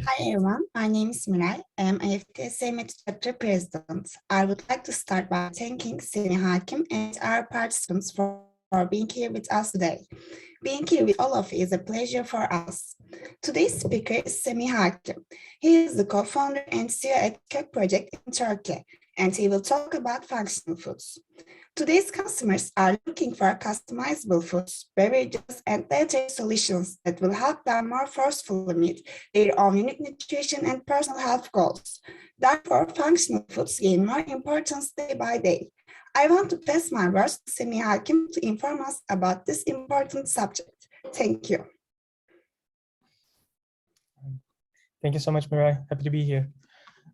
Hi everyone, my name is Miray. I am AFTSA METU Chapter President. I would like to start by thanking Hakim and our participants for being here with us today. Being here with all of you is a pleasure for us. Today's speaker is Hakim. He is the co-founder and CEO at Kök Project in Turkey, and he will talk about functional foods. Today's customers are looking for customizable foods, beverages, and dietary solutions that will help them more forcefully meet their own unique nutrition and personal health goals. Therefore, functional foods gain more importance day by day. I want to pass my words to Semih Hakim to inform us about this important subject. Thank you. Thank you so much, Mirai. Happy to be here.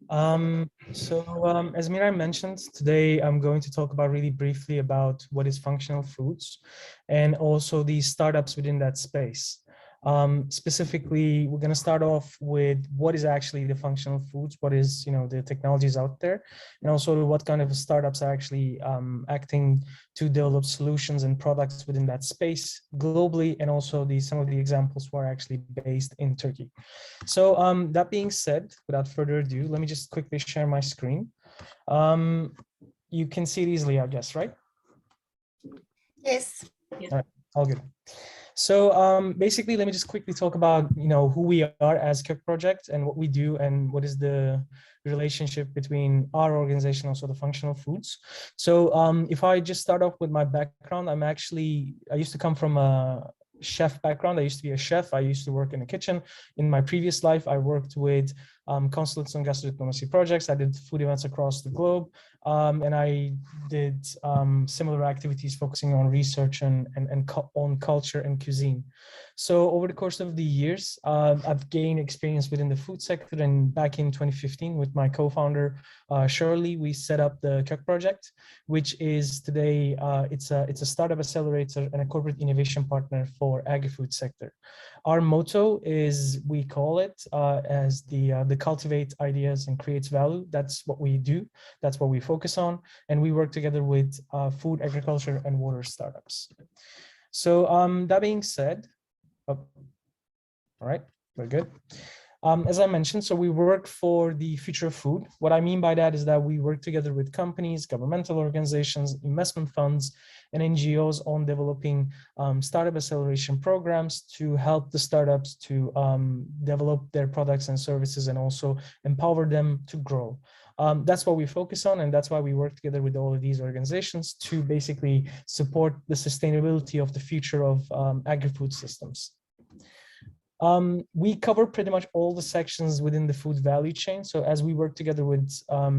As Mirai mentioned, today I'm going to talk about really briefly about what is functional foods and also the startups within that space. Specifically, we're going to start off with what is actually the functional foods, what is, the technologies out there, and also what kind of startups are actually acting to develop solutions and products within that space globally, and also some of the examples who are actually based in Turkey. So that being said, without further ado, let me just quickly share my screen. You can see it easily, I guess, right? Yes. All right, all good. So basically, let me just quickly talk about, who we are as Kök Project and what we do and what is the relationship between our organization, also the functional foods. So if I just start off with my background, I used to come from a chef background. I used to be a chef. I used to work in a kitchen. In my previous life, I worked with consulates and gastrodiplomacy projects. I did food events across the globe. And I did similar activities focusing on research and on culture and cuisine. So over the course of the years, I've gained experience within the food sector. And back in 2015, with my co-founder, Shirley, we set up the Kök Project, which is today, it's a startup accelerator and a corporate innovation partner for agri-food sector. Our motto is, we call it as the cultivate ideas and creates value. That's what we do. That's what we focus on. And we work together with food, agriculture, and water startups. So that being said, all right, we're good. As I mentioned, so we work for the future of food. What I mean by that is that we work together with companies, governmental organizations, investment funds, and NGOs on developing startup acceleration programs to help the startups to develop their products and services and also empower them to grow. That's what we focus on, and that's why we work together with all of these organizations to basically support the sustainability of the future of agri-food systems. We cover pretty much all the sections within the food value chain. So as we work together with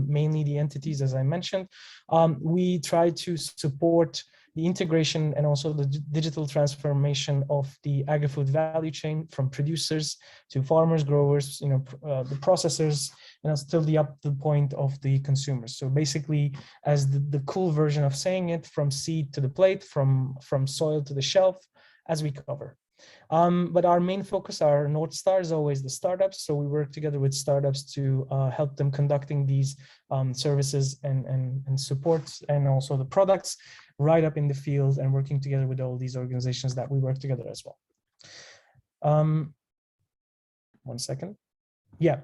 mainly the entities, as I mentioned, we try to support the integration and also the digital transformation of the agri-food value chain from producers to farmers, growers, the processors, and still up to the point of the consumers. So basically, as the cool version of saying it, from seed to the plate, from soil to the shelf, as we cover. But our main focus, our North Star, is always the startups. So we work together with startups to help them conducting these services and supports, and also the products right up in the field, and working together with all these organizations that we work together as well. 1 second. Yeah.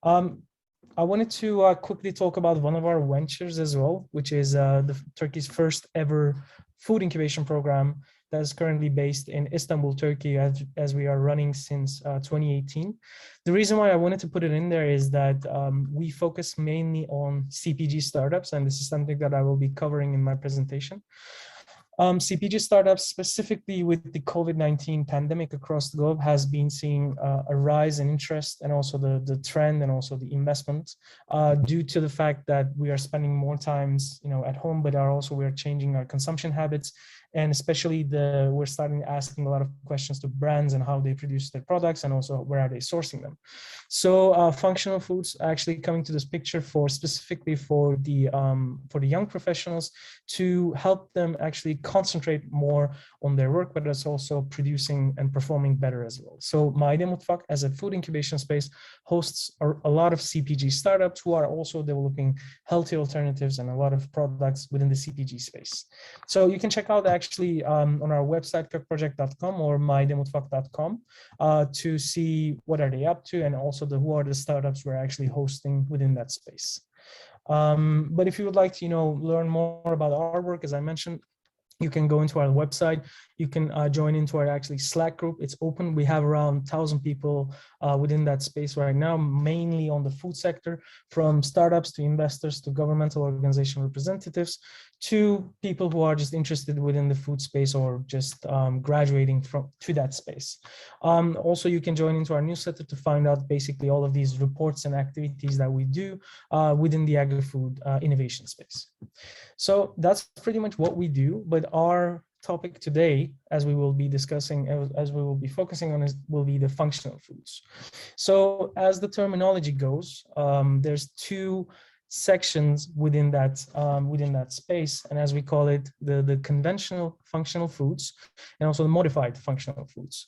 I wanted to quickly talk about one of our ventures as well, which is Turkey's first ever food incubation program that is currently based in Istanbul, Turkey, as we are running since 2018. The reason why I wanted to put it in there is that we focus mainly on CPG startups, and this is something that I will be covering in my presentation. CPG startups, specifically with the COVID-19 pandemic across the globe, has been seeing a rise in interest, and also the trend, and also the investment due to the fact that we are spending more times, at home, but we are changing our consumption habits. And especially we're starting asking a lot of questions to brands and how they produce their products, and also where are they sourcing them. So functional foods are actually coming to this picture specifically for the young professionals, to help them actually concentrate more on their work, but it's also producing and performing better as well. So Maide Mutfak, as a food incubation space, hosts a lot of CPG startups who are also developing healthy alternatives and a lot of products within the CPG space. So you can check out actually on our website, cookproject.com or mydemotfuck.com to see what are they up to, and also who are the startups we're actually hosting within that space. But if you would like to, learn more about our work, as I mentioned, you can go into our website. You can join into our actually Slack group. It's open. We have around 1,000 people within that space right now, mainly on the food sector, from startups to investors to governmental organization representatives to people who are just interested within the food space or just graduating to that space. Also, you can join into our newsletter to find out basically all of these reports and activities that we do within the agri-food innovation space. So that's pretty much what we do, but our topic today, as we will be discussing, as we will be focusing on, will be the functional foods. So as the terminology goes, there's two sections within that space, and as we call it, the conventional functional foods and also the modified functional foods.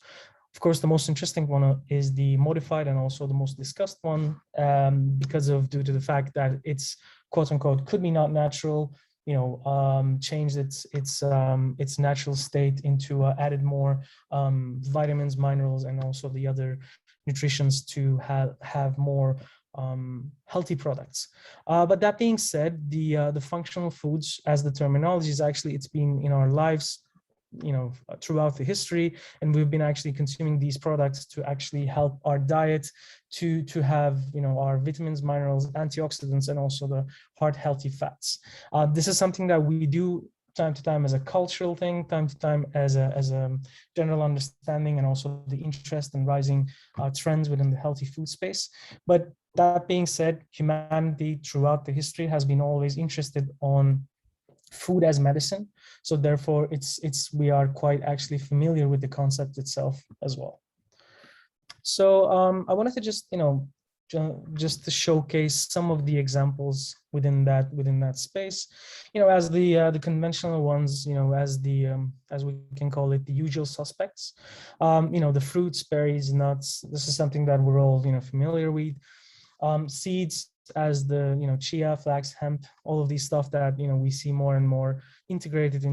Of course, the most interesting one is the modified, and also the most discussed one, due to the fact that it's quote unquote could be not natural, changed its natural state into added more vitamins, minerals, and also the other nutritions to have more healthy products. But that being said, the functional foods, as the terminology is actually, it's been in our lives throughout the history, and we've been actually consuming these products to actually help our diet to have our vitamins, minerals, antioxidants, and also the heart healthy fats. This is something that we do time to time as a cultural thing, time to time as a general understanding, and also the interest in rising trends within the healthy food space. But that being said, humanity throughout the history has been always interested on food as medicine. So therefore we are quite actually familiar with the concept itself as well. So I wanted to just just to showcase some of the examples within that space, as the conventional ones, as we can call it, the usual suspects, the fruits, berries, nuts. This is something that we're all familiar with. Seeds, as the chia, flax, hemp, all of these stuff that we see more and more integrated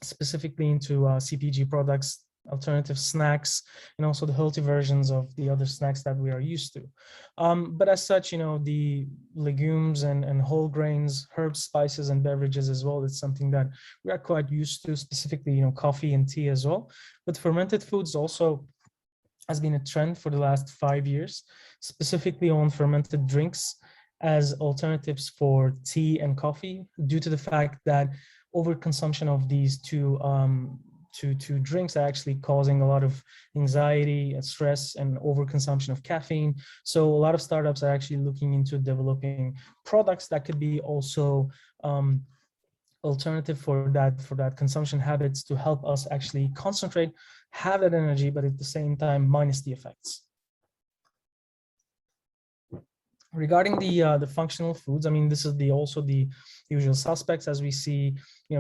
specifically into CPG products, alternative snacks, and also the healthy versions of the other snacks that we are used to. But as such, the legumes and whole grains, herbs, spices, and beverages as well, it's something that we are quite used to, specifically coffee and tea as well. But fermented foods also has been a trend for the last 5 years, specifically on fermented drinks as alternatives for tea and coffee, due to the fact that overconsumption of these two drinks are actually causing a lot of anxiety and stress and overconsumption of caffeine. So a lot of startups are actually looking into developing products that could be also alternative for that consumption habits, to help us actually concentrate, have that energy, but at the same time minus the effects. Regarding the functional foods, I mean, this is also the usual suspects, as we see,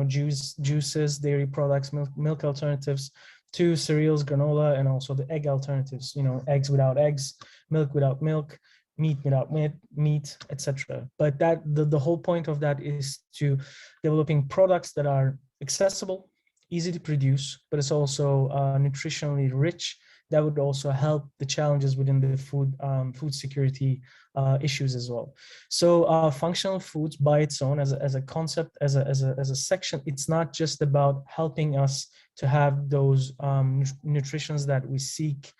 juices, dairy products, milk alternatives, to cereals, granola, and also the egg alternatives, eggs without eggs, milk without milk, meat without meat, etc. But the whole point of that is to developing products that are accessible, easy to produce, but it's also nutritionally rich. That would also help the challenges within the food security issues as well. So functional foods by its own, as a concept, as a section, it's not just about helping us to have those nutritions that we seek,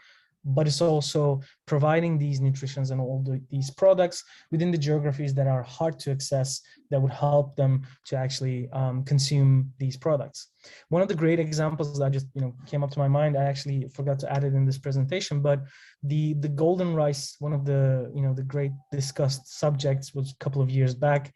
but it's also providing these nutritions and all these products within the geographies that are hard to access, that would help them to actually consume these products. One of the great examples that just came up to my mind, I actually forgot to add it in this presentation, but the golden rice, one of the the great discussed subjects, was a couple of years back.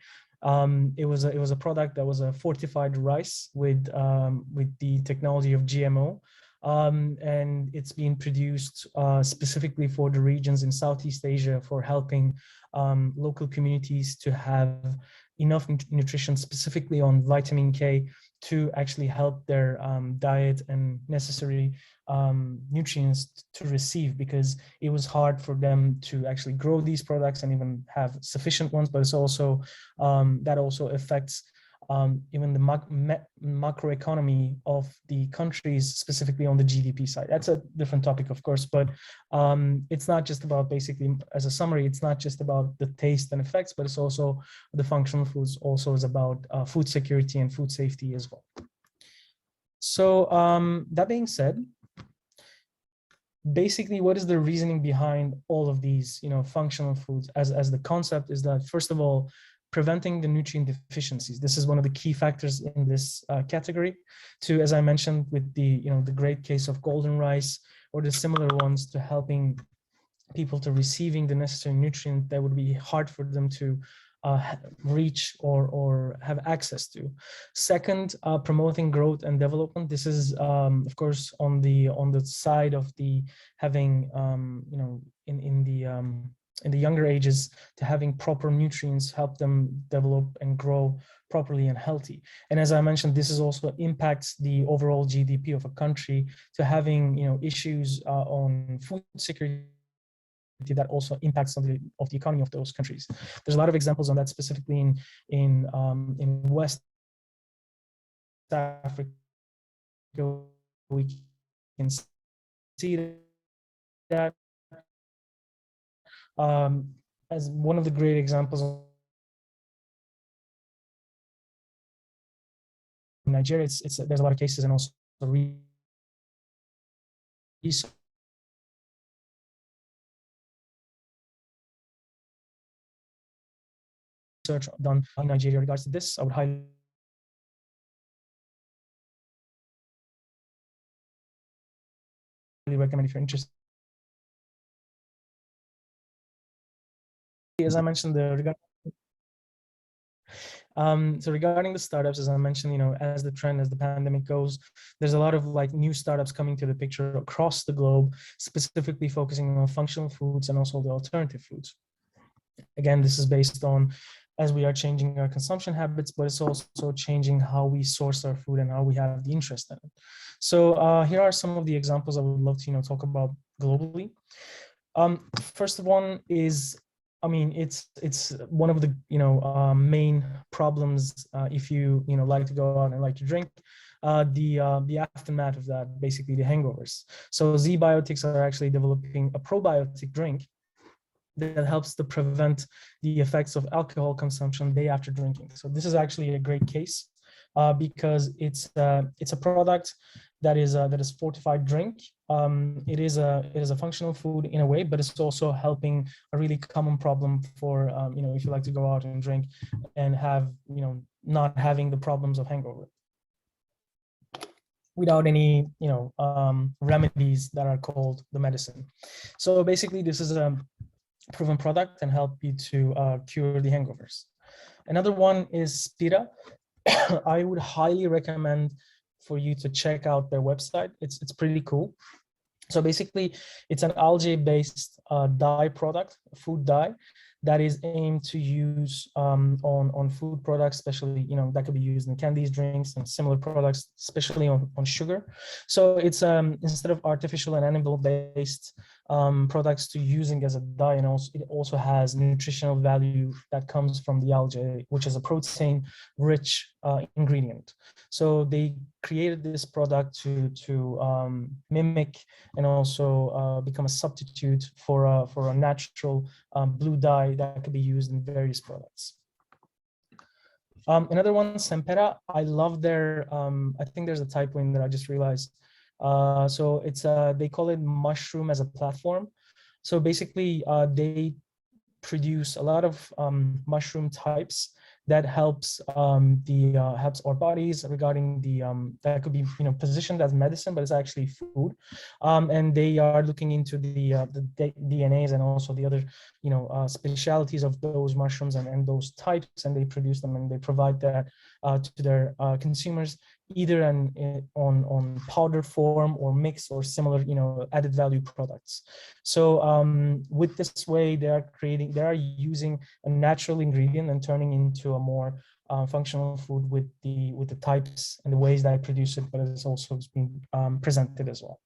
It was a product that was a fortified rice with the technology of GMO. And it's being produced specifically for the regions in Southeast Asia, for helping local communities to have enough nutrition, specifically on vitamin K, to actually help their diet and necessary nutrients to receive, because it was hard for them to actually grow these products and even have sufficient ones. But it's also that also affects even the macroeconomy of the countries, specifically on the GDP side. That's a different topic, of course, but it's not just about, basically, as a summary, it's not just about the taste and effects, but it's also the functional foods also is about food security and food safety as well. So that being said, basically, what is the reasoning behind all of these, functional foods as the concept is that, first of all, preventing the nutrient deficiencies. This is one of the key factors in this category. To, as I mentioned, with the, the great case of golden rice or the similar ones, to helping people to receiving the necessary nutrient that would be hard for them to reach or have access to. Second, promoting growth and development. This is, of course, on the side of the having, in the younger ages, to having proper nutrients help them develop and grow properly and healthy. And as I mentioned, this is also impacts the overall GDP of a country, to having, issues on food security that also impacts on the economy of those countries. There's a lot of examples on that, specifically in West Africa. We can see that as one of the great examples in Nigeria. There's a lot of cases, and also research done in Nigeria regards to this. I would highly recommend if you're interested. As I mentioned, so regarding the startups, as I mentioned, as the pandemic goes, there's a lot of new startups coming to the picture across the globe, specifically focusing on functional foods and also the alternative foods. Again, this is based on, as we are changing our consumption habits, but it's also changing how we source our food and how we have the interest in it. So here are some of the examples I would love to talk about globally. First one is, it's one of the main problems if you like to go out and like to drink. The aftermath of that, basically the hangovers. So Z-Biotics are actually developing a probiotic drink that helps to prevent the effects of alcohol consumption day after drinking. So this is actually a great case because it's a product that is fortified drink. It is a functional food in a way, but it's also helping a really common problem for if you like to go out and drink and have not having the problems of hangover without any remedies that are called the medicine. So basically, this is a proven product and help you to cure the hangovers. Another one is Peta. I would highly recommend for you to check out their website. It's pretty cool. So basically, it's an algae-based dye product, food dye, that is aimed to use on food products, especially that could be used in candies, drinks, and similar products, especially on sugar. So it's instead of artificial and animal-based products, to using as a dye, and it also has nutritional value that comes from the algae, which is a protein-rich ingredient. So they created this product to mimic and also become a substitute for a natural blue dye that could be used in various products. Another one, Sempera. I love their, I think there's a typo in there, I just realized. So it's they call it mushroom as a platform. So basically they produce a lot of mushroom types that helps helps our bodies regarding the that could be positioned as medicine, but it's actually food. And they are looking into the DNAs and also the other specialities of those mushrooms and those types, and they produce them and they provide that to their consumers, either on powder form or mix or similar added value products. So with this way, they are using a natural ingredient and turning into a more functional food with the types and the ways that I produce it, but it's also being presented as well.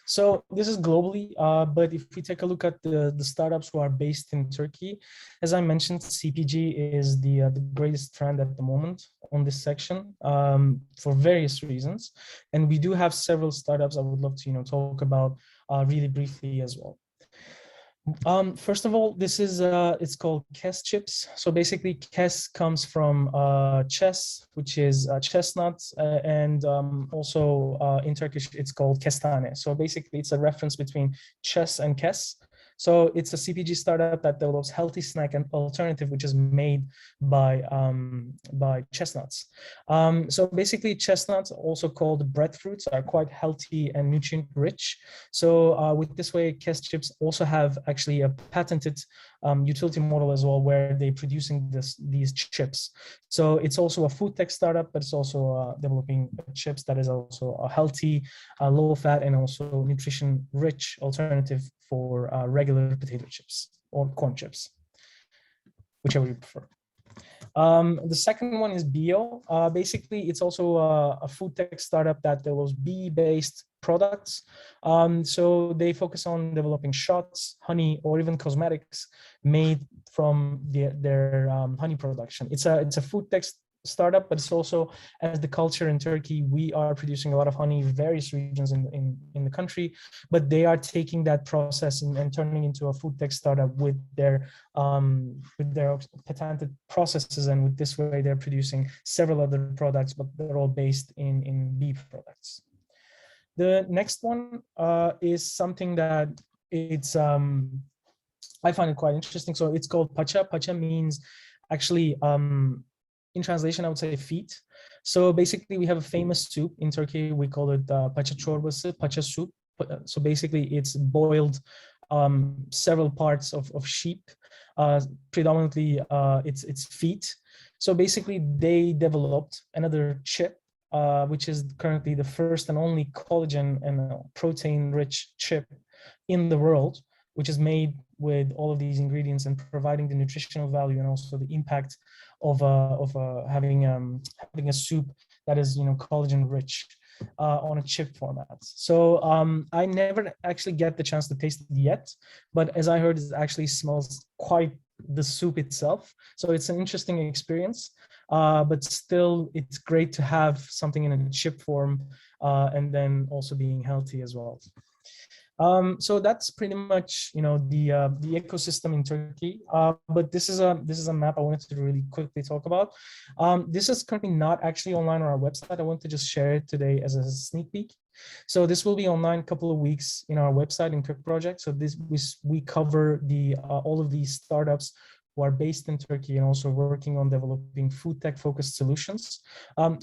So this is globally, but if we take a look at the startups who are based in Turkey, as I mentioned, CPG is the greatest trend at the moment on this section for various reasons. And we do have several startups I would love to talk about really briefly as well. First of all, this is it's called kes chips. So basically, kes comes from ches, which is chestnuts, and also in Turkish it's called kestane. So basically, it's a reference between ches and kes. So it's a CPG startup that develops healthy snack and alternative, which is made by chestnuts. So basically, chestnuts, also called breadfruits, are quite healthy and nutrient rich. So with this way, kes chips also have actually a patented utility model as well, where they're producing these chips. So it's also a food tech startup, but it's also developing chips that is also a healthy, low fat, and also nutrition rich alternative for regular potato chips or corn chips, whichever you prefer. The second one is Bio. Basically, it's also a food tech startup that develops bee-based products. So they focus on developing shots, honey, or even cosmetics made from their honey production. It's a food tech startup, but it's also, as the culture in Turkey, we are producing a lot of honey in various regions in the country, but they are taking that process and turning into a food tech startup with their patented processes, and with this way they're producing several other products, but they're all based in bee products. The next one is something that it's I find it quite interesting. So it's called pacha. Pacha means actually in translation, I would say feet. So basically, we have a famous soup in Turkey. We call it pacha çorbası, pacha soup. So basically, it's boiled several parts of sheep, predominantly its feet. So basically, they developed another chip, which is currently the first and only collagen and protein-rich chip in the world, which is made with all of these ingredients and providing the nutritional value and also the impact of having a soup that is collagen rich on a chip format. So I never actually get the chance to taste it yet, but as I heard, it actually smells quite the soup itself. So it's an interesting experience, but still it's great to have something in a chip form and then also being healthy as well. So that's pretty much the ecosystem in Turkey. But this is a map I wanted to really quickly talk about. This is currently not actually online on our website. I want to just share it today as a sneak peek. So this will be online a couple of weeks in our website in Turk Project. So we cover all of these startups who are based in Turkey and also working on developing food tech focused solutions.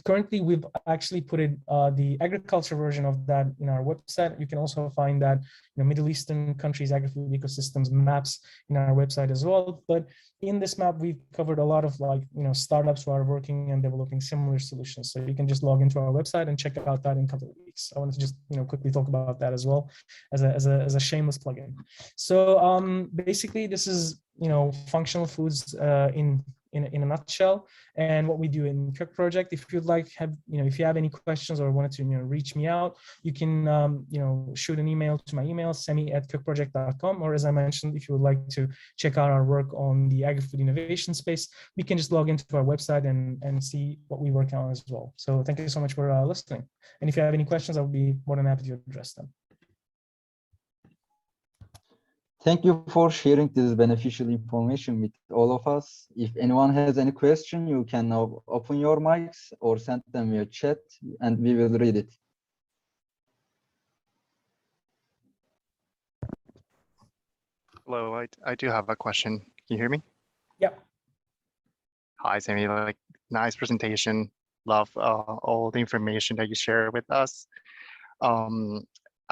Currently, we've actually put the agriculture version of that in our website. You can also find that Middle Eastern countries, agri-food ecosystems maps in our website as well. But in this map, we've covered a lot of startups who are working and developing similar solutions. So you can just log into our website and check out that in a couple of weeks. I wanted to just quickly talk about that as well as a shameless plugin. So basically, this is functional foods in a nutshell, and what we do in Cook Project. If you'd like if you have any questions or wanted to reach me out, you can shoot an email to my email, semi@cookproject.com, or as I mentioned, if you would like to check out our work on the agri-food innovation space, we can just log into our website and see what we work on as well. So thank you so much for listening, and if you have any questions, I would be more than happy to address them. Thank you for sharing this beneficial information with all of us. If anyone has any question, you can now open your mics or send them via chat and we will read it. Hello, I do have a question. Can you hear me? Yeah. Hi, Sammy. Nice presentation. Love all the information that you share with us.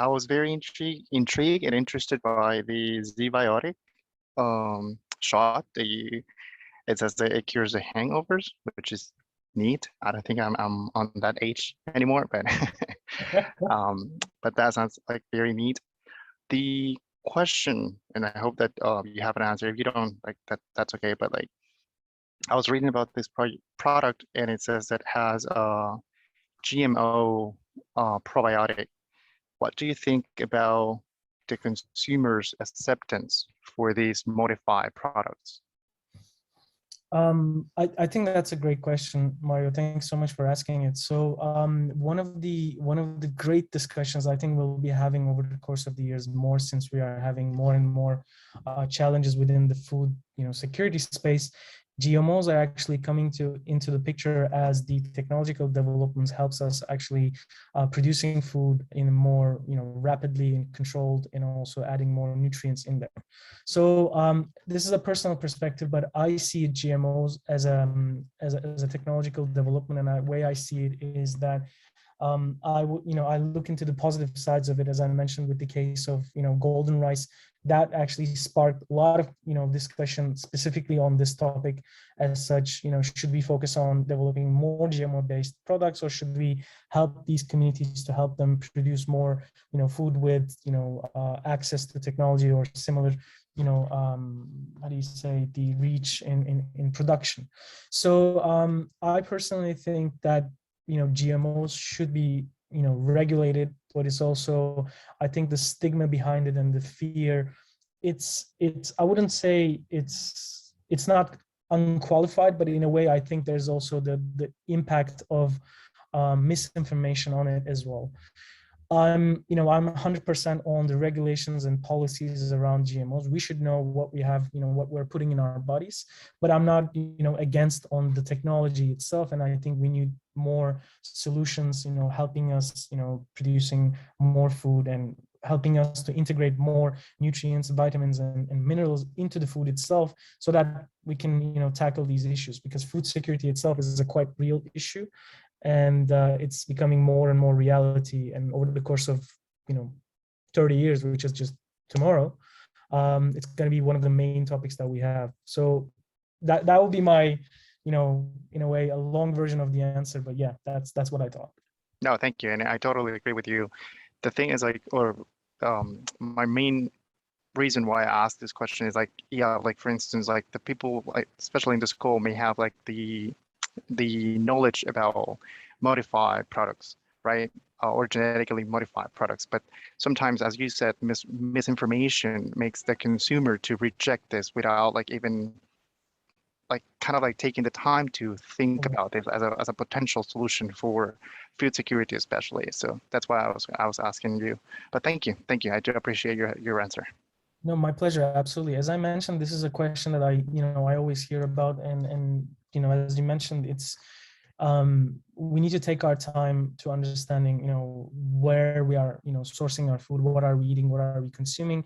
I was very intrigued and interested by the Z-biotic shot that it says that it cures the hangovers, which is neat. I don't think I'm on that age anymore, but but that sounds like very neat. The question, and I hope that you have an answer. If you don't, that's okay. But I was reading about this product, and it says that has a GMO probiotic. what do you think about the consumers' acceptance for these modified products? I think that's a great question, Mario. Thanks so much for asking it. So one of the great discussions I think we'll be having over the course of the years, more since we are having more and more challenges within the food security space. GMOs are actually coming into the picture as the technological developments helps us actually producing food in a more rapidly and controlled, and also adding more nutrients in there. So this is a personal perspective, but I see GMOs as a technological development, and the way I see it is that I look into the positive sides of it, as I mentioned with the case of golden rice. That actually sparked a lot of discussion specifically on this topic. As such, should we focus on developing more GMO-based products, or should we help these communities to help them produce more food with access to technology or similar how do you say, the reach in production. So I personally think that GMOs should be regulated, but it's also, I think, the stigma behind it and the fear, it's I wouldn't say it's not unqualified, but in a way I think there's also the impact of misinformation on it as well. I'm 100% on the regulations and policies around GMOs. We should know what we have, what we're putting in our bodies, but I'm not, against on the technology itself. And I think we need more solutions, helping us, producing more food and helping us to integrate more nutrients, vitamins, and minerals into the food itself, so that we can, tackle these issues, because food security itself is a quite real issue. And it's becoming more and more reality. And over the course of 30 years, which is just tomorrow, it's going to be one of the main topics that we have. So that would be my in a way a long version of the answer, but yeah, that's what I thought. No, thank you, and I totally agree with you. The thing is, my main reason why I asked this question is for instance, the people, especially in the school, may have the knowledge about modified products, right? Or genetically modified products. But sometimes, as you said, misinformation makes the consumer to reject this without even taking the time to think about this as a potential solution for food security, especially. So that's why I was asking you. But thank you. I do appreciate your answer. No, my pleasure. Absolutely. As I mentioned, this is a question that I always hear about, and as you mentioned, it's we need to take our time to understanding where we are sourcing our food, what are we eating, what are we consuming,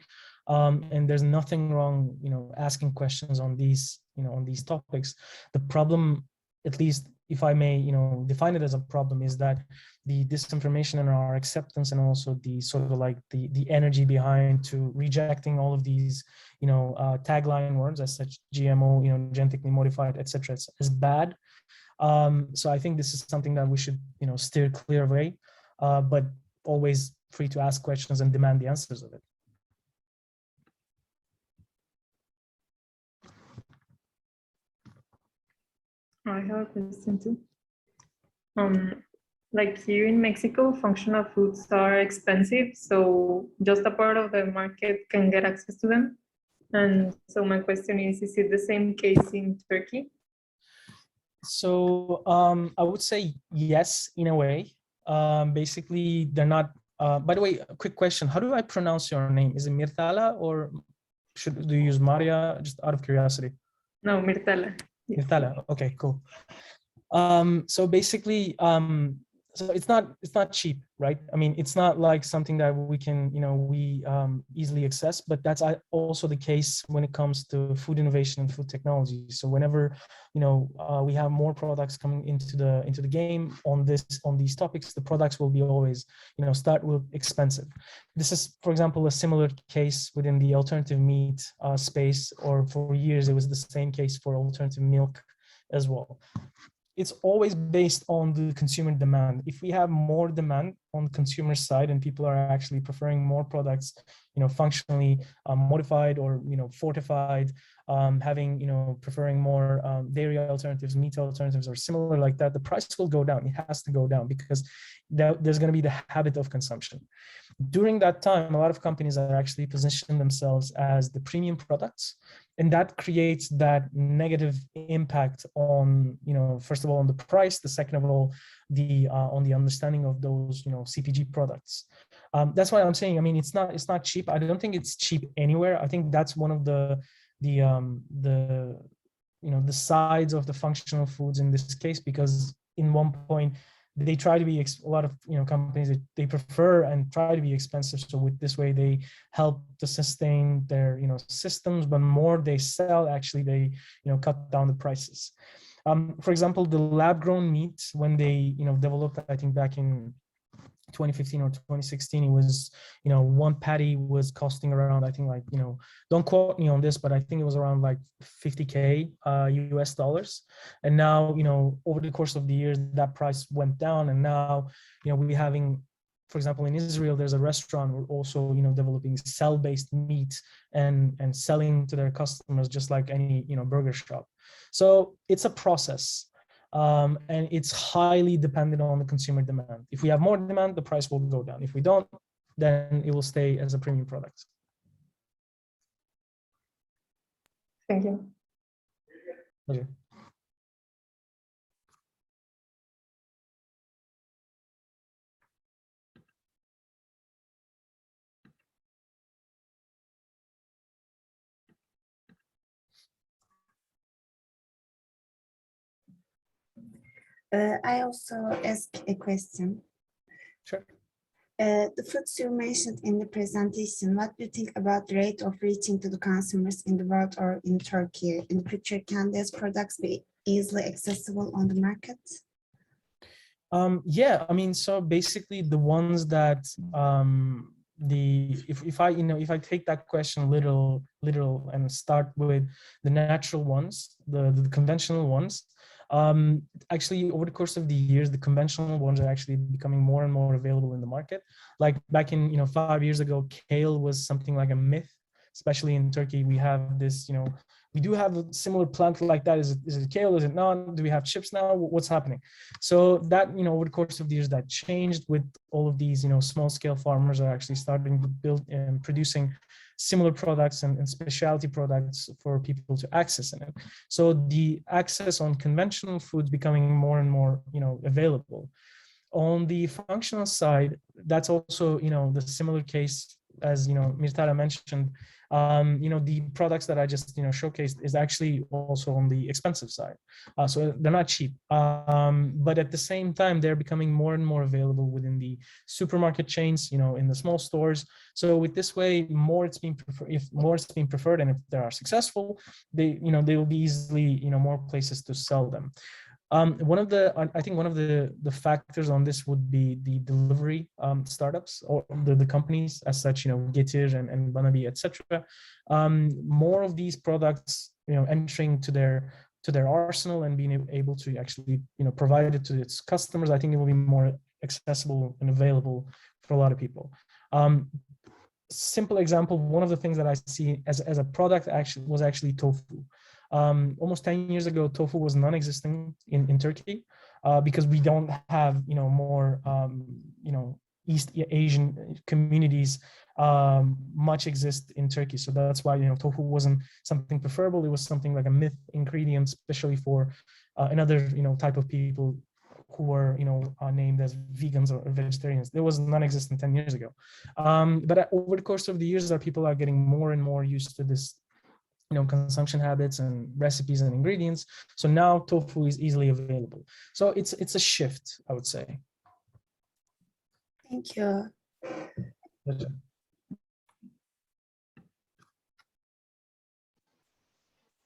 and there's nothing wrong asking questions on these on these topics. The problem, at least if I may define it as a problem, is that the disinformation and our acceptance, and also the sort of the energy behind to rejecting all of these tagline words as such, GMO, genetically modified, etc., is bad. So I think this is something that we should steer clear away, but always free to ask questions and demand the answers of it. I have a question too. Here in Mexico, functional foods are expensive, so just a part of the market can get access to them. And so my question is it the same case in Turkey? So I would say yes, in a way. Basically, they're not. By the way, a quick question: how do I pronounce your name? Is it Mirtala, or do you use Maria? Just out of curiosity. No, Mirtala. Mirtala. Okay, cool. So basically, so it's not cheap, right? I mean, it's not like something that we can easily access, but that's also the case when it comes to food innovation and food technology. So whenever we have more products coming into the game on these topics, the products will be always start with expensive. This is, for example, a similar case within the alternative meat space, or for years it was the same case for alternative milk as well. it's always based on the consumer demand. If we have more demand on the consumer side and people are actually preferring more products, functionally modified or, fortified, having, preferring more dairy alternatives, meat alternatives, or similar like that, the price will go down. It has to go down because there's going to be the habit of consumption. During that time, a lot of companies are actually positioning themselves as the premium products, and that creates that negative impact on, first of all, on the price, the second of all, on the understanding of those, CPG products. That's why I'm saying, I mean, it's not cheap. I don't think it's cheap anywhere. I think that's one of the sides of the functional foods in this case, because in one point they try to be a lot of companies, they prefer and try to be expensive, so with this way they help to sustain their systems, but more they sell, actually they cut down the prices. For example, the lab grown meat, when they developed, I think back in 2015 or 2016, it was, one patty was costing around, I think, like, don't quote me on this, but I think it was around like 50K US dollars. And now, over the course of the years, that price went down. And now, we're having, for example, in Israel, there's a restaurant we're also, developing cell-based meat and selling to their customers, just like any, burger shop. So it's a process. And it's highly dependent on the consumer demand. If we have more demand, the price will go down. If we don't, then it will stay as a premium product. Thank you. Pleasure. I also ask a question. Sure. The foods you mentioned in the presentation, what do you think about the rate of reaching to the consumers in the world or in Turkey? In the future, can these products be easily accessible on the market? Yeah, I mean, so basically the ones that if I take that question literal and start with the natural ones, the conventional ones, actually over the course of the years, the conventional ones are actually becoming more and more available in the market. Like back in 5 years ago, kale was something like a myth, especially in Turkey. We have this, we do have a similar plant like that. Is it kale? Is it not? Do we have chips now? What's happening? So that, over the course of the years, that changed with all of these, small scale farmers are actually starting to build and producing similar products and specialty products for people to access in it. So the access on conventional foods becoming more and more, available. On the functional side, that's also, the similar case as, Mirtala mentioned. The products that I just, showcased is actually also on the expensive side. So they're not cheap. But at the same time, they're becoming more and more available within the supermarket chains, in the small stores. So with this way, more it's being preferred, if more it's being preferred, and if they are successful, they will be easily, more places to sell them. I think one of the factors on this would be the delivery startups or the companies as such, Getir and Banabi, etc. More of these products, entering to their arsenal and being able to actually, provide it to its customers. I think it will be more accessible and available for a lot of people. Simple example, one of the things that I see as a product was actually tofu. Almost 10 years ago, tofu was non-existent in Turkey because we don't have, more, East Asian communities much exist in Turkey. So that's why, tofu wasn't something preferable. It was something like a myth ingredient, especially for another, type of people who were, named as vegans or vegetarians. There was non-existent 10 years ago. But over the course of the years, people are getting more and more used to this, consumption habits and recipes and ingredients. So now tofu is easily available. So it's a shift, I would say. Thank you.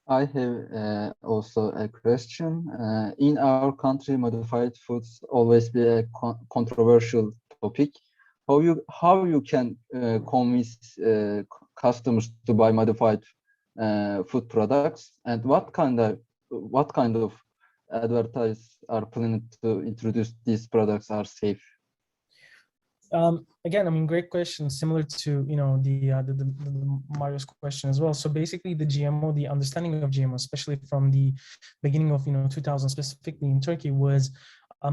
I have also a question. In our country, modified foods always be a controversial topic. How you can convince customers to buy modified food products, and what kind of advertise are planning to introduce these products are safe? Again, I mean, great question. Similar to the Mario's question as well. So basically, the GMO, the understanding of GMO, especially from the beginning of 2000, specifically in Turkey, was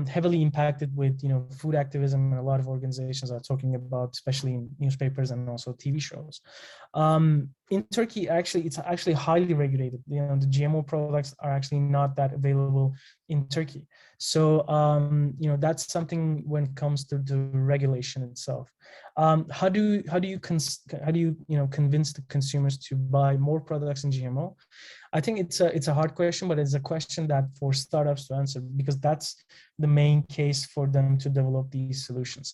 heavily impacted with food activism, and a lot of organizations are talking about, especially in newspapers and also TV shows. In Turkey, it's actually highly regulated. The GMO products are actually not that available in Turkey. So that's something when it comes to the regulation itself. How do you convince the consumers to buy more products in GMO? I think it's a hard question, but it's a question that for startups to answer, because that's the main case for them to develop these solutions.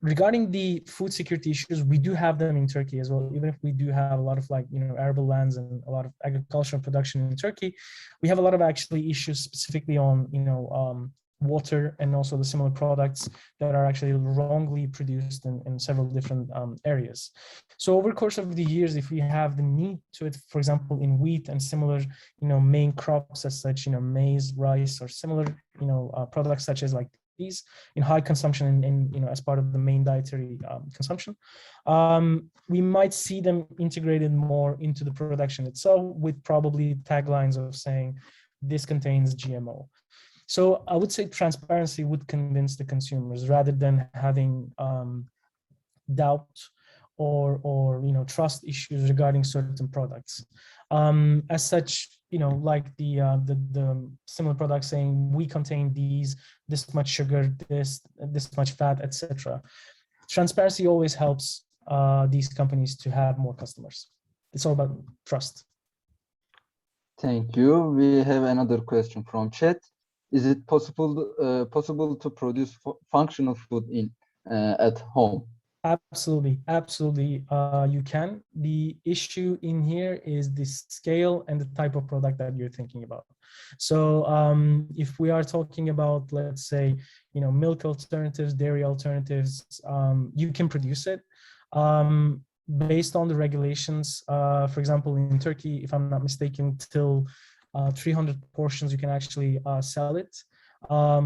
Regarding the food security issues, we do have them in Turkey as well. Even if we do have a lot of arable lands and a lot of agricultural production in Turkey, we have a lot of actually issues specifically on water and also the similar products that are actually wrongly produced in several different areas. So over the course of the years, if we have the need to it, for example, in wheat and similar, main crops as such, maize, rice, or similar, products such as like these in high consumption in as part of the main dietary consumption, we might see them integrated more into the production itself with probably taglines of saying this contains GMO. So I would say transparency would convince the consumers rather than having doubt or trust issues regarding certain products. As such, like the similar products saying we contain this much sugar, this much fat, etc. Transparency always helps these companies to have more customers. It's all about trust. Thank you. We have another question from chat. Is it possible to produce functional food at home? Absolutely. You can. The issue in here is the scale and the type of product that you're thinking about. So if we are talking about, let's say, milk alternatives, dairy alternatives, you can produce it. Based on the regulations, for example, in Turkey, if I'm not mistaken, till 300 portions you can actually sell it. I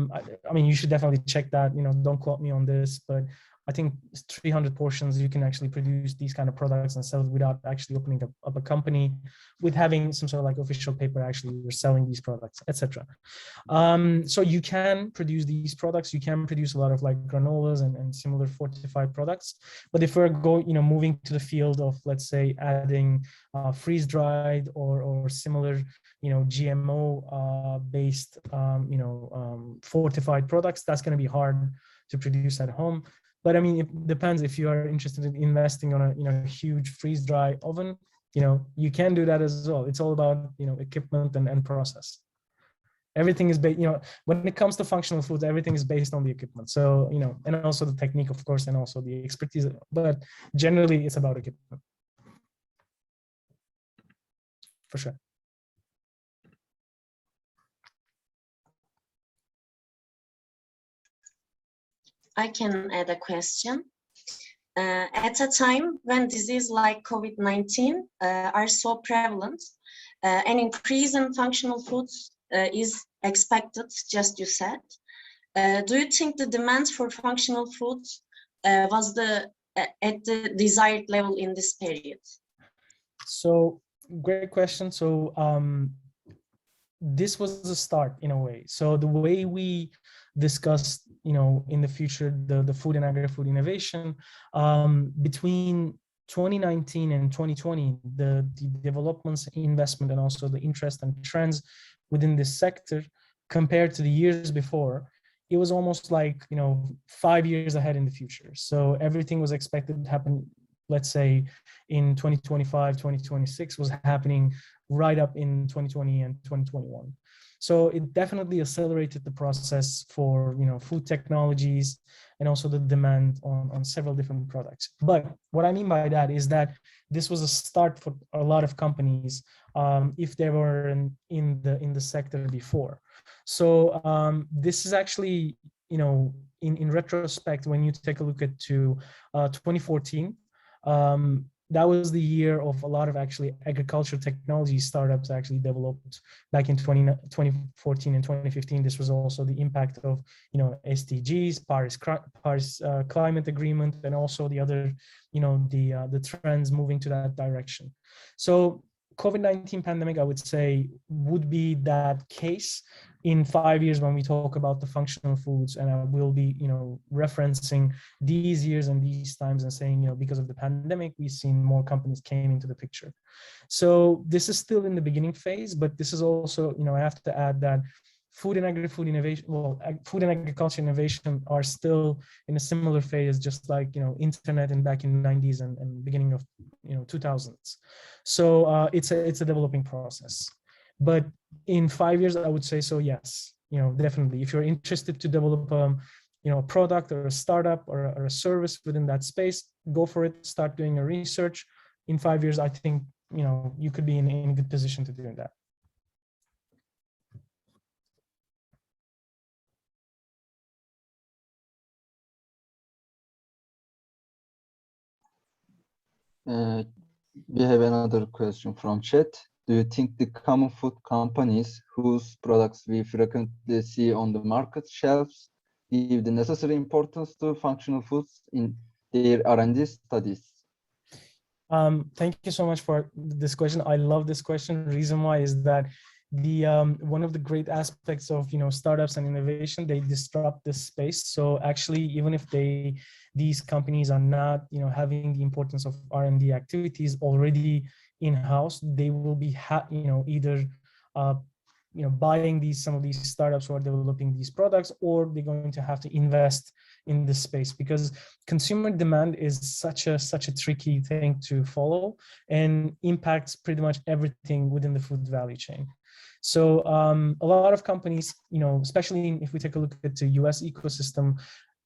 mean, you should definitely check that. Don't quote me on this, but I think 300 portions you can actually produce these kind of products and sell it without actually opening up a company, with having some sort of like official paper actually you're selling these products, etc. So you can produce these products. You can produce a lot of like granolas and similar fortified products. But if we're moving to the field of, let's say, adding freeze dried or similar GMO based fortified products, that's going to be hard to produce at home. But I mean, it depends. If you are interested in investing on a huge freeze dry oven, you can do that as well. It's all about equipment and process. Everything is based, when it comes to functional foods, everything is based on the equipment. So and also the technique, of course, and also the expertise. But generally, it's about equipment, for sure. I can add a question. At a time when diseases like COVID-19 are so prevalent, an increase in functional foods is expected, just you said. Do you think the demand for functional foods was at the desired level in this period? So, great question. So, this was the start in a way. So the way we discussed, in the future, the food and agri-food innovation, between 2019 and 2020, the developments, investment, and also the interest and trends within this sector compared to the years before, it was almost like, 5 years ahead in the future. So everything was expected to happen, let's say, in 2025, 2026 was happening right up in 2020 and 2021. So it definitely accelerated the process for, food technologies and also the demand on several different products. But what I mean by that is that this was a start for a lot of companies, if they were in the sector before. So this is actually, in retrospect, when you take a look at 2014, that was the year of a lot of actually agriculture technology startups actually developed back in 2014 and 2015. This was also the impact of, SDGs, Paris Climate Agreement, and also the other, the trends moving to that direction. So COVID-19 pandemic, I would say, would be that case in 5 years when we talk about the functional foods, and I will be, referencing these years and these times and saying, because of the pandemic, we've seen more companies came into the picture. So this is still in the beginning phase, but this is also, I have to add that food and agri-food innovation, food and agriculture innovation are still in a similar phase, just like, internet and back in the 90s and beginning of, 2000s. So it's a developing process. But in 5 years, I would say so, yes, definitely. If you're interested to develop, a product or a startup or a service within that space, go for it, start doing your research. In 5 years, I think, you could be in a good position to do that. We have another question from chat. Do you think the common food companies whose products we frequently see on the market shelves give the necessary importance to functional foods in their R&D studies? Thank you so much for this question. I love this question. The reason why is that the one of the great aspects of startups and innovation, they disrupt this space. So actually, even if these companies are not having the importance of R&D activities already in-house, they will be either buying some of these startups who are developing these products, or they're going to have to invest in this space, because consumer demand is such a tricky thing to follow and impacts pretty much everything within the food value chain. So a lot of companies, especially if we take a look at the US ecosystem,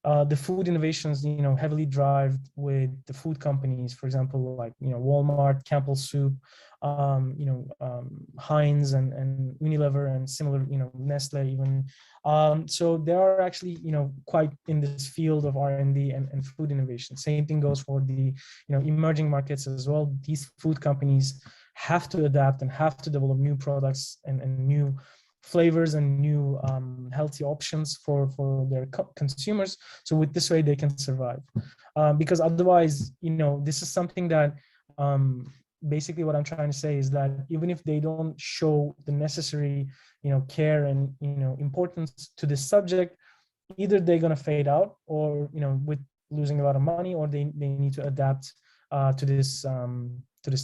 the food innovations, heavily drive with the food companies, for example, like, Walmart, Campbell Soup, Heinz and Unilever and similar, Nestle even. So they are actually, quite in this field of R&D and food innovation. Same thing goes for the, emerging markets as well. These food companies have to adapt and have to develop new products and new flavors and new healthy options for their consumers. So with this way they can survive, because otherwise, this is something that basically what I'm trying to say is that even if they don't show the necessary, care and, importance to this subject, either they're going to fade out, or, with losing a lot of money, or they need to adapt to this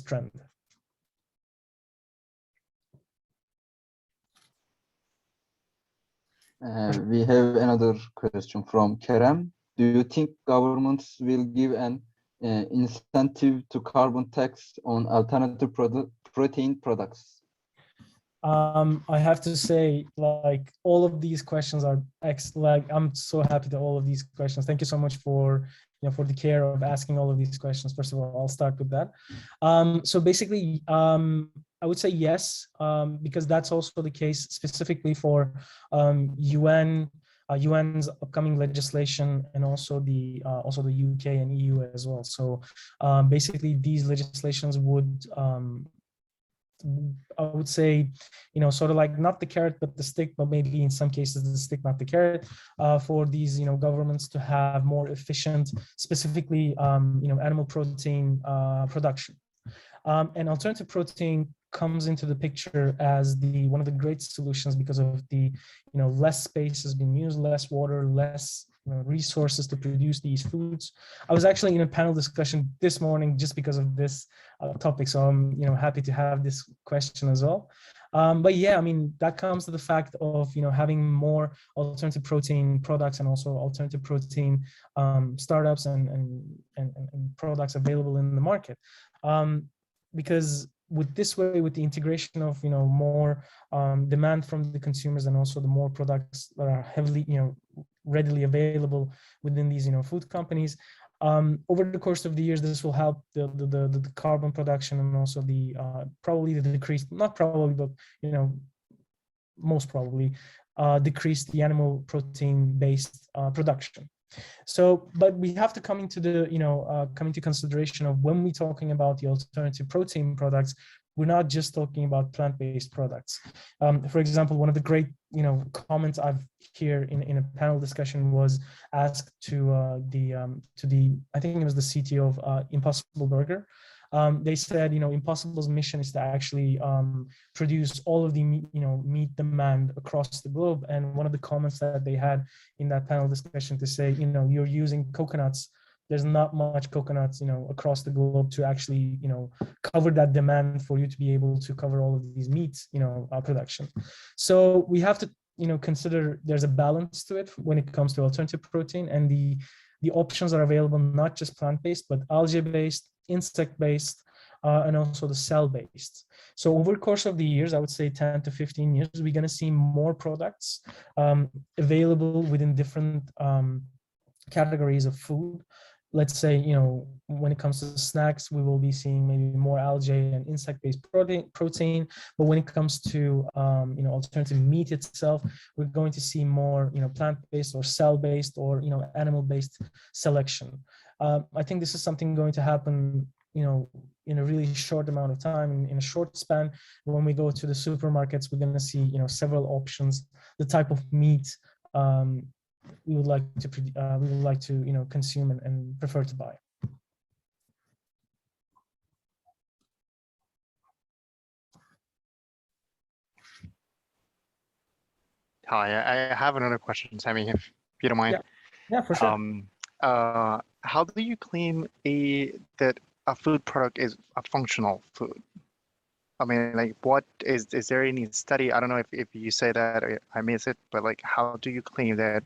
trend. We have another question from Kerem. Do you think governments will give an incentive to carbon tax on alternative protein products? I have to say, like, all of these questions are I'm so happy to all of these questions. Thank you so much for for the care of asking all of these questions. First of all, I'll start with that. So basically, I would say yes, because that's also the case specifically for UN's upcoming legislation, and also the UK and EU as well. So basically, these legislations would, I would say, sort of like not the carrot but the stick, but maybe in some cases the stick, not the carrot, for these governments to have more efficient, specifically animal protein production. And alternative protein comes into the picture as one of the great solutions, because of the less space has been used, less water, less resources to produce these foods. I was actually in a panel discussion this morning just because of this topic, so I'm happy to have this question as well. But yeah, I mean, that comes to the fact of having more alternative protein products and also alternative protein startups and products available in the market, because with this way, with the integration of more demand from the consumers, and also the more products that are heavily readily available within these food companies, over the course of the years, this will help the carbon production, and also the probably the decrease, not probably, but most probably decrease the animal protein based production. So, but we have to come into the, come into consideration of when we're talking about the alternative protein products, we're not just talking about plant-based products. For example, one of the great, comments I've here in a panel discussion was asked to I think it was the CTO of Impossible Burger. They said, Impossible's mission is to actually produce all of the meat demand across the globe. And one of the comments that they had in that panel discussion to say, you're using coconuts. There's not much coconuts, across the globe to actually, cover that demand for you to be able to cover all of these meats, production. So we have to, consider there's a balance to it when it comes to alternative protein, and the options are available, not just plant-based, but algae-based, insect-based, and also the cell-based. So over the course of the years, I would say 10 to 15 years, we're going to see more products available within different categories of food. Let's say, when it comes to snacks, we will be seeing maybe more algae and insect-based protein. But when it comes to, alternative meat itself, we're going to see more, plant-based or cell-based or, animal-based selection. I think this is something going to happen, in a really short amount of time, in a short span. When we go to the supermarkets, we're going to see, several options, the type of meat we would like to consume and prefer to buy. Hi, I have another question, Sammy, if you don't mind. Yeah, for sure. How do you claim that a food product is a functional food? I mean, like, what is there any study? I don't know if you say that or I miss it, but like, how do you claim that?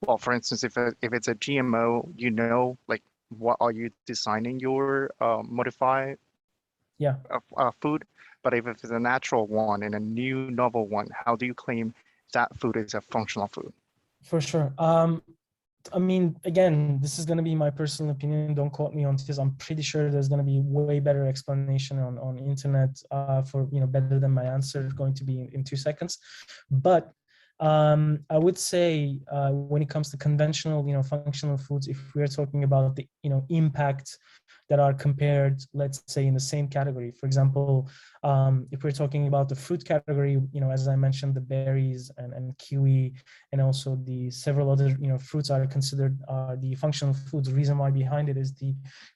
Well, for instance, if it's a GMO, like, what are you designing your modified food? But if it's a natural one and a new novel one, how do you claim that food is a functional food? For sure. I mean, again, this is going to be my personal opinion. Don't quote me on this. I'm pretty sure there's going to be way better explanation on internet for, better than my answer is going to be in 2 seconds. But I would say when it comes to conventional, functional foods, if we're talking about the, impact that are compared, let's say, in the same category. For example, if we're talking about the fruit category, as I mentioned, the berries and kiwi, and also the several other, fruits are considered the functional foods. The reason why behind it is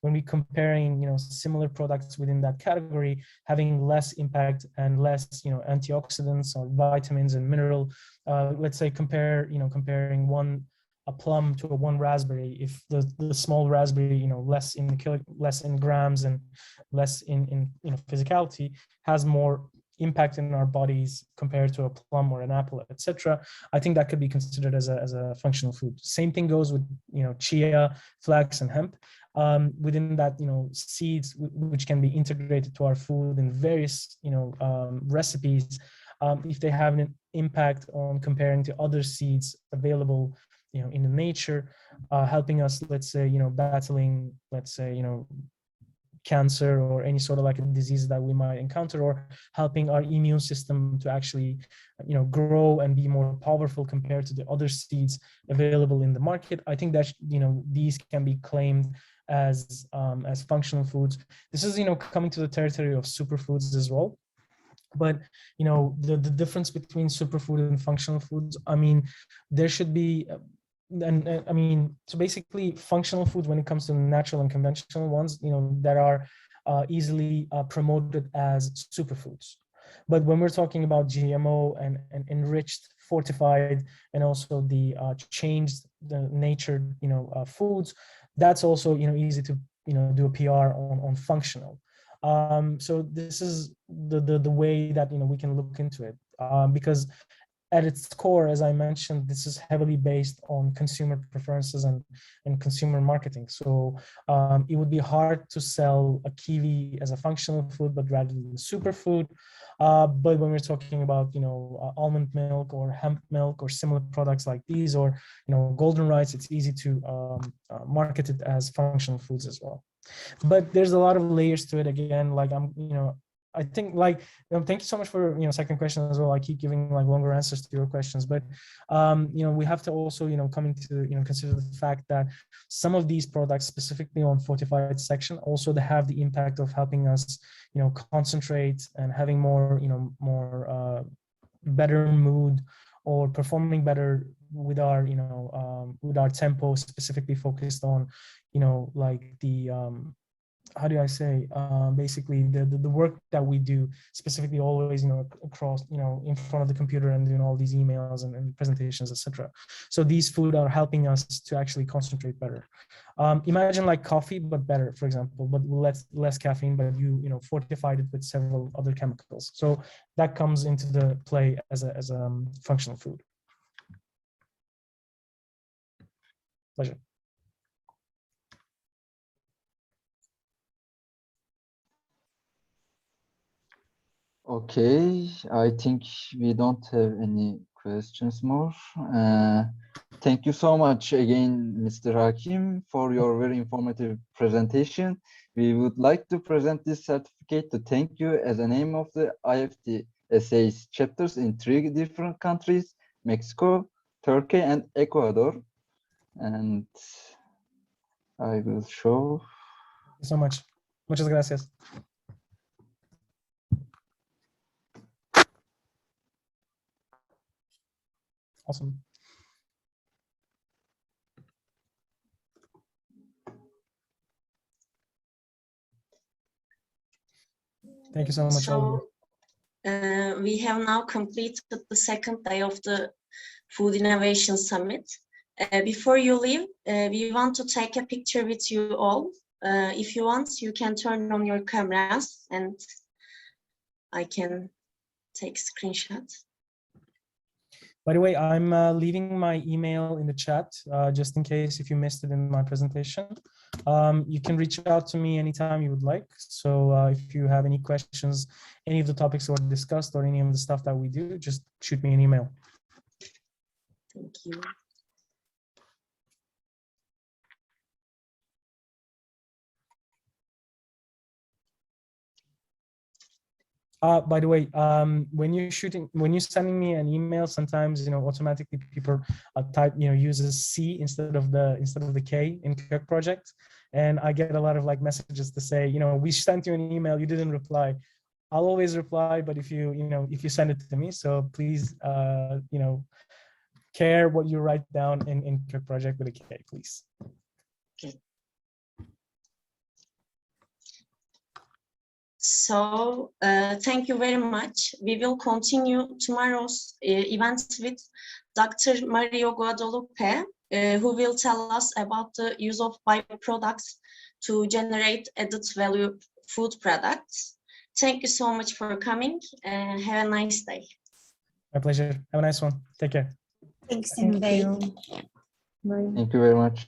when we comparing, similar products within that category, having less impact and less, antioxidants or vitamins and mineral. Let's say comparing a plum to one raspberry. If the small raspberry, less in grams and less in physicality, has more impact in our bodies compared to a plum or an apple, etc. I think that could be considered as a functional food. Same thing goes with chia, flax, and hemp. Within that, seeds which can be integrated to our food in various recipes. If they have an impact on comparing to other seeds available in the nature, helping us, let's say, battling, let's say, cancer or any sort of like a disease that we might encounter, or helping our immune system to actually, grow and be more powerful compared to the other seeds available in the market. I think that, these can be claimed as functional foods. This is, coming to the territory of superfoods as well. But, the difference between superfood and functional foods, I mean, there should be, so basically functional foods, when it comes to natural and conventional ones, that are easily promoted as superfoods. But when we're talking about GMO and enriched, fortified, and also the changed the nature, foods, that's also, easy to, do a PR on functional. So this is the way that, we can look into it, because at its core, as I mentioned, this is heavily based on consumer preferences and consumer marketing. So it would be hard to sell a kiwi as a functional food, but rather than a superfood. But when we're talking about, almond milk or hemp milk or similar products like these, or, golden rice, it's easy to market it as functional foods as well. But there's a lot of layers to it. Again, like I think like, thank you so much for, second question as well. I keep giving like longer answers to your questions, but, we have to also, come into, consider the fact that some of these products, specifically on fortified section, also they have the impact of helping us, concentrate and having more, better mood or performing better with our, with our tempo, specifically focused on, like the, how do I say, basically the work that we do, specifically always, across, in front of the computer and doing all these emails and presentations, etc. So these food are helping us to actually concentrate better. Imagine like coffee, but better, for example, but less caffeine, but you fortified it with several other chemicals. So that comes into the play as a functional food. Pleasure. Okay, I think we don't have any questions more. Thank you so much again, Mr. Hakim, for your very informative presentation. We would like to present this certificate to thank you as a name of the IFT essays chapters in 3 different countries, Mexico, Turkey, and Ecuador. And I will show. Thank you so much. Muchas gracias. Awesome. Thank you so much. So we have now completed the second day of the Food Innovation Summit. Before you leave, we want to take a picture with you all. If you want, you can turn on your cameras and I can take screenshots. By the way, I'm leaving my email in the chat, just in case if you missed it in my presentation. You can reach out to me anytime you would like. So if you have any questions, any of the topics that were discussed or any of the stuff that we do, just shoot me an email. Thank you. By the way, when you're sending me an email, sometimes automatically people type uses C instead of the K in Kirk project, and I get a lot of like messages to say we sent you an email, you didn't reply. I'll always reply, but if you send it to me, so please care what you write down in Kirk project with a K, please. Okay. So thank you very much. We will continue tomorrow's event with Dr. Mario Guadalupe, who will tell us about the use of byproducts to generate added value food products. Thank you so much for coming and have a nice day. My pleasure. Have a nice one. Take care. Thanks, Thank Semih Bey. you. Bye. Thank you very much.